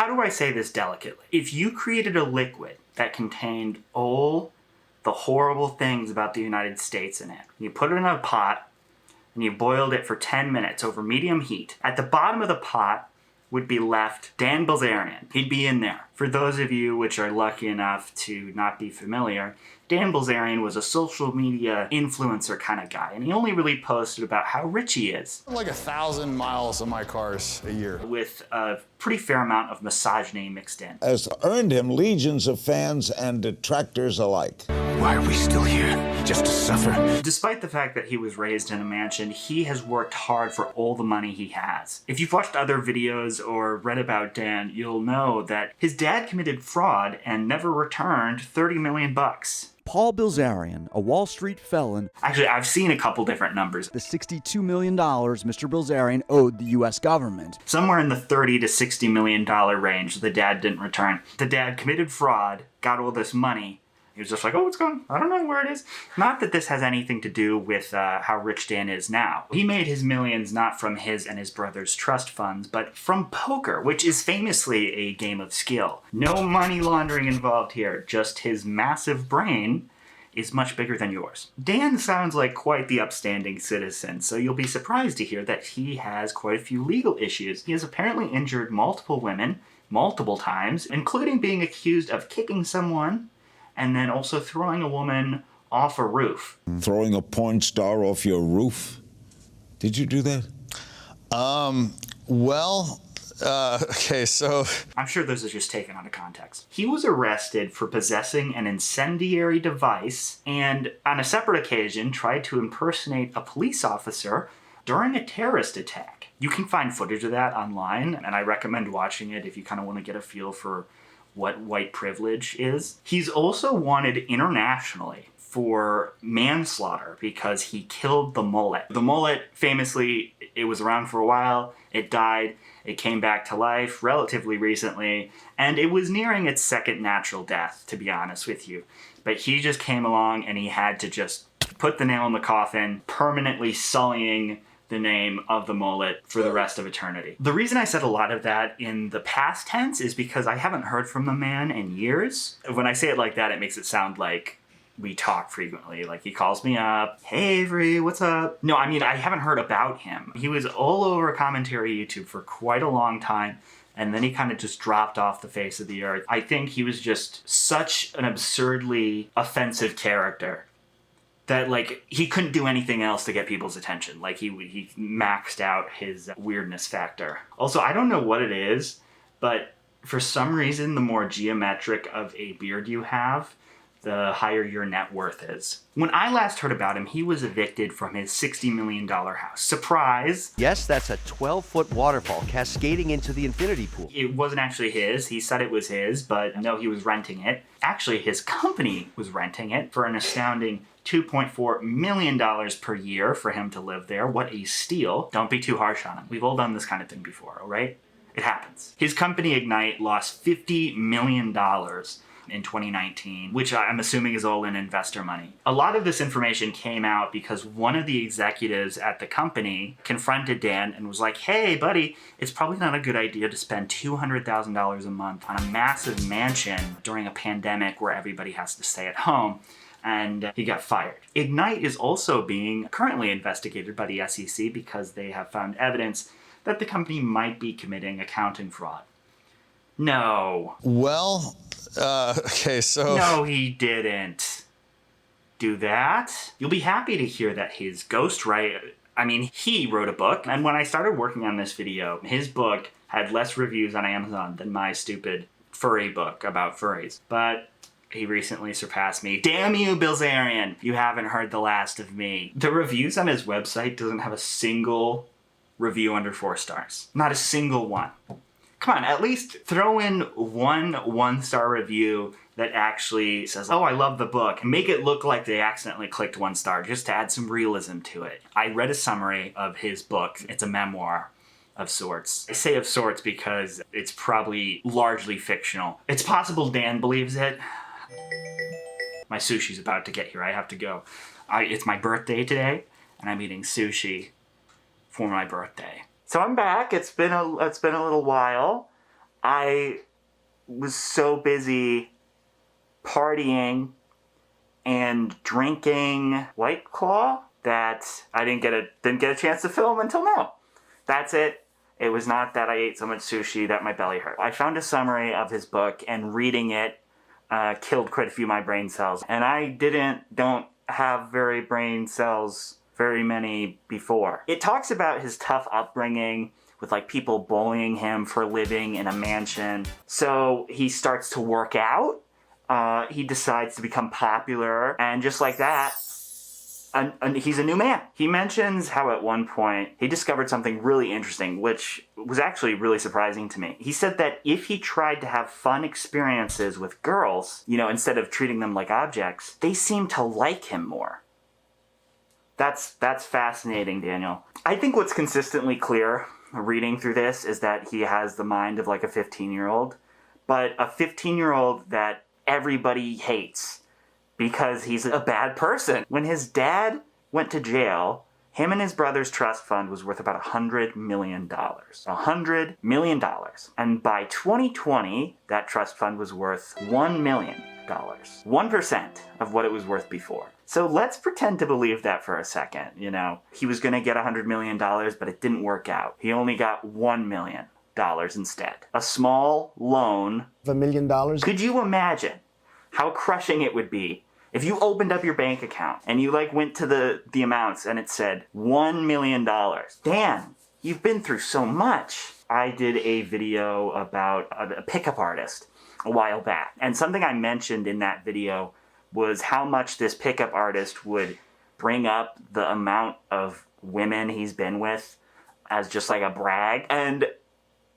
How do I say this delicately? If you created a liquid that contained all the horrible things about the United States in it, you put it in a pot, and you boiled it for 10 minutes over medium heat, at the bottom of the pot would be left Dan Bilzerian. He'd be in there. For those of you which are lucky enough to not be familiar, Dan Bilzerian was a social media influencer kind of guy, and he only really posted about how rich he is. Like 1,000 miles on my cars a year. With a pretty fair amount of misogyny mixed in. Has earned him legions of fans and detractors alike. Why are we still here? Just to suffer? Despite the fact that he was raised in a mansion, he has worked hard for all the money he has. If you've watched other videos or read about Dan, you'll know that his dad committed fraud and never returned 30 million bucks. Paul Bilzerian, a Wall Street felon. Actually, I've seen a couple different numbers. The $62 million Mr. Bilzerian owed the U.S. government. Somewhere in the $30 to $60 million range the dad didn't return. The dad committed fraud, got all this money. He was just like, oh, it's gone. I don't know where it is. Not that this has anything to do with how rich Dan is now. He made his millions not from his and his brother's trust funds, but from poker, which is famously a game of skill. No money laundering involved here, just his massive brain is much bigger than yours. Dan sounds like quite the upstanding citizen, so you'll be surprised to hear that he has quite a few legal issues. He has apparently injured multiple women, multiple times, including being accused of kicking someone and then also throwing a woman off a roof. Throwing a porn star off your roof? Did you do that? Okay, so... I'm sure those are just taken out of context. He was arrested for possessing an incendiary device and, on a separate occasion, tried to impersonate a police officer during a terrorist attack. You can find footage of that online, and I recommend watching it if you kind of want to get a feel for what white privilege is. He's also wanted internationally for manslaughter because he killed the mullet. The mullet, famously, it was around for a while, it died, it came back to life relatively recently, and it was nearing its second natural death, to be honest with you. But he just came along and he had to just put the nail in the coffin, permanently sullying the name of the mullet for the rest of eternity. The reason I said a lot of that in the past tense is because I haven't heard from the man in years. When I say it like that, it makes it sound like we talk frequently. Like he calls me up, hey Avery, what's up? No, I mean, I haven't heard about him. He was all over commentary YouTube for quite a long time, and then he kind of just dropped off the face of the earth. I think he was just such an absurdly offensive character that, like, he couldn't do anything else to get people's attention. Like, he maxed out his weirdness factor. Also, I don't know what it is, but for some reason, the more geometric of a beard you have, the higher your net worth is. When I last heard about him, he was evicted from his $60 million house. Surprise! Yes, that's a 12-foot waterfall cascading into the infinity pool. It wasn't actually his. He said it was his, but no, he was renting it. Actually, his company was renting it for an astounding $2.4 million per year for him to live there. What a steal. Don't be too harsh on him. We've all done this kind of thing before, all right? It happens. His company, Ignite, lost $50 million in 2019, which I'm assuming is all in investor money. A lot of this information came out because one of the executives at the company confronted Dan and was like, hey, buddy, it's probably not a good idea to spend $200,000 a month on a massive mansion during a pandemic where everybody has to stay at home. And he got fired. Ignite is also being currently investigated by the SEC because they have found evidence that the company might be committing accounting fraud. No. Well, okay, so... No, he didn't do that. You'll be happy to hear that his ghostwriter, he wrote a book, and when I started working on this video, his book had less reviews on Amazon than my stupid furry book about furries. But he recently surpassed me. Damn you, Bilzerian! You haven't heard the last of me. The reviews on his website doesn't have a single review under 4 stars. Not a single one. Come on, at least throw in one-star review that actually says, oh, I love the book. Make it look like they accidentally clicked 1 star, just to add some realism to it. I read a summary of his book. It's a memoir of sorts. I say of sorts because it's probably largely fictional. It's possible Dan believes it. My sushi's about to get here. I have to go. It's my birthday today, and I'm eating sushi for my birthday. So I'm back. It's been a little while. I was so busy partying and drinking White Claw that I didn't get a chance to film until now. That's it. It was not that I ate so much sushi that my belly hurt. I found a summary of his book, and reading it killed quite a few of my brain cells. And I don't have very many before. It talks about his tough upbringing with like people bullying him for living in a mansion. So he starts to work out. He decides to become popular, and just like that, and he's a new man. He mentions how at one point he discovered something really interesting, which was actually really surprising to me. He said that if he tried to have fun experiences with girls, instead of treating them like objects, they seemed to like him more. That's fascinating, Daniel. I think what's consistently clear reading through this is that he has the mind of like a 15-year-old, but a 15-year-old that everybody hates because he's a bad person. When his dad went to jail, him and his brother's trust fund was worth about $100 million. $100 million. And by 2020, that trust fund was worth $1 million. 1% of what it was worth before. So let's pretend to believe that for a second. He was going to get $100 million, but it didn't work out. He only got $1 million instead. A small loan $1 million. Could you imagine how crushing it would be if you opened up your bank account and you went to the amounts and it said $1 million? Dan, you've been through so much. I did a video about a pickup artist a while back, and something I mentioned in that video was how much this pickup artist would bring up the amount of women he's been with as just like a brag. And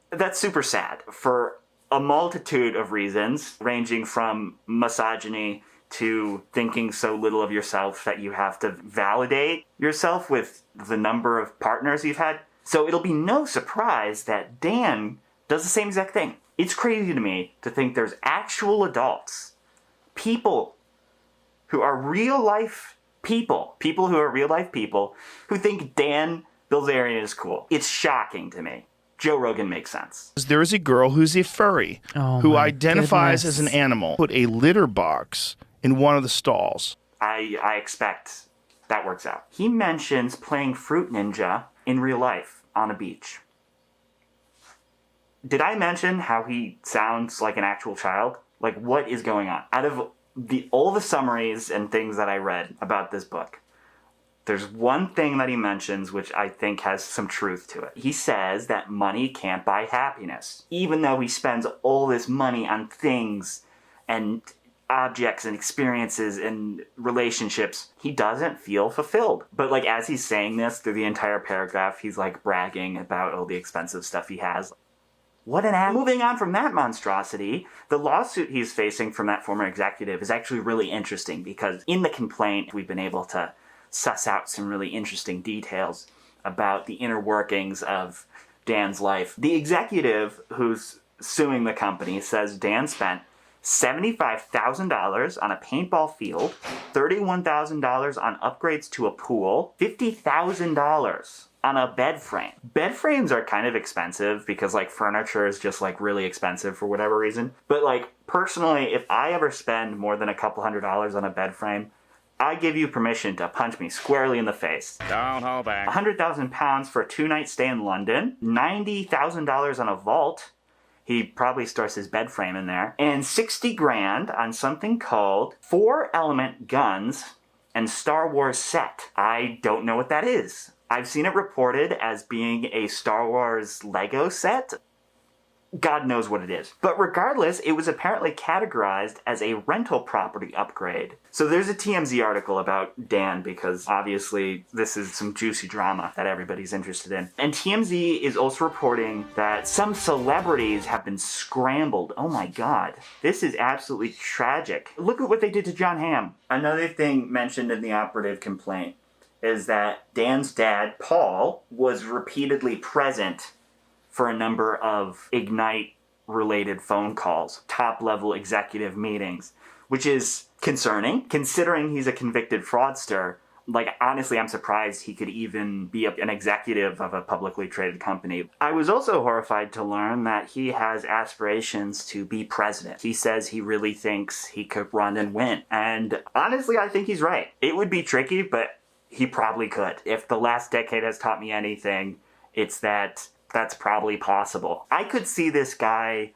that's super sad for a multitude of reasons, ranging from misogyny to thinking so little of yourself that you have to validate yourself with the number of partners you've had. So it'll be no surprise that Dan does the same exact thing. It's crazy to me to think there's actual adults, people who are real life people who think Dan Bilzerian is cool. It's shocking to me. Joe Rogan makes sense. There is a girl who's a furry who identifies as an animal. Put a litter box in one of the stalls. I expect that works out. He mentions playing Fruit Ninja in real life on a beach. Did I mention how he sounds like an actual child? What is going on? Out of all the summaries and things that I read about this book, there's one thing that he mentions which I think has some truth to it. He says that money can't buy happiness. Even though he spends all this money on things and objects and experiences and relationships, he doesn't feel fulfilled. But as he's saying this through the entire paragraph, he's bragging about all the expensive stuff he has. What an ass. Moving on from that monstrosity, the lawsuit he's facing from that former executive is actually really interesting because in the complaint, we've been able to suss out some really interesting details about the inner workings of Dan's life. The executive who's suing the company says Dan spent $75,000 on a paintball field, $31,000 on upgrades to a pool, $50,000 on a bed frame. Bed frames are kind of expensive because furniture is just really expensive for whatever reason. But personally, if I ever spend more than a couple $100s on a bed frame, I give you permission to punch me squarely in the face. Don't hold back. 100,000 pounds for a 2-night stay in London, $90,000 on a vault. He probably stores his bed frame in there. And 60 grand on something called 4-element guns and Star Wars set. I don't know what that is. I've seen it reported as being a Star Wars Lego set. God knows what it is. But regardless, it was apparently categorized as a rental property upgrade. So there's a TMZ article about Dan because obviously this is some juicy drama that everybody's interested in. And TMZ is also reporting that some celebrities have been scrambled. Oh my God. This is absolutely tragic. Look at what they did to John Hamm. Another thing mentioned in the operative complaint is that Dan's dad, Paul, was repeatedly present for a number of Ignite-related phone calls, top-level executive meetings, which is concerning. Considering he's a convicted fraudster, Like, honestly, I'm surprised he could even be an executive of a publicly traded company. I was also horrified to learn that he has aspirations to be president. He says he really thinks he could run and win. And honestly, I think he's right. It would be tricky, but he probably could. If the last decade has taught me anything, it's that that's probably possible. I could see this guy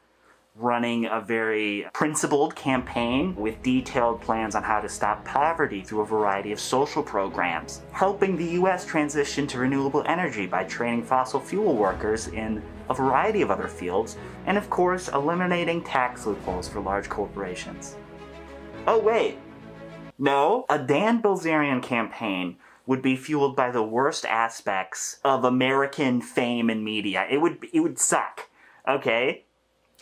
running a very principled campaign with detailed plans on how to stop poverty through a variety of social programs, helping the US transition to renewable energy by training fossil fuel workers in a variety of other fields, and of course, eliminating tax loopholes for large corporations. Oh wait, no, a Dan Bilzerian campaign would be fueled by the worst aspects of American fame and media. It would suck, okay?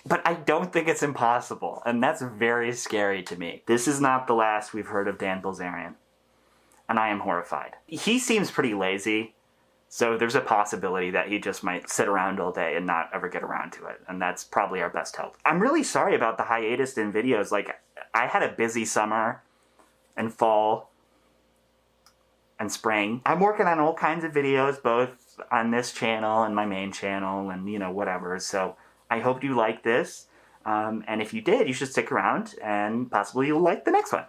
But I don't think it's impossible, and that's very scary to me. This is not the last we've heard of Dan Bilzerian, and I am horrified. He seems pretty lazy, so there's a possibility that he just might sit around all day and not ever get around to it, and that's probably our best hope. I'm really sorry about the hiatus in videos. Like, I had a busy summer and fall and spring. I'm working on all kinds of videos, both on this channel and my main channel and, whatever, so I hope you like this, and if you did, you should stick around, and possibly you'll like the next one.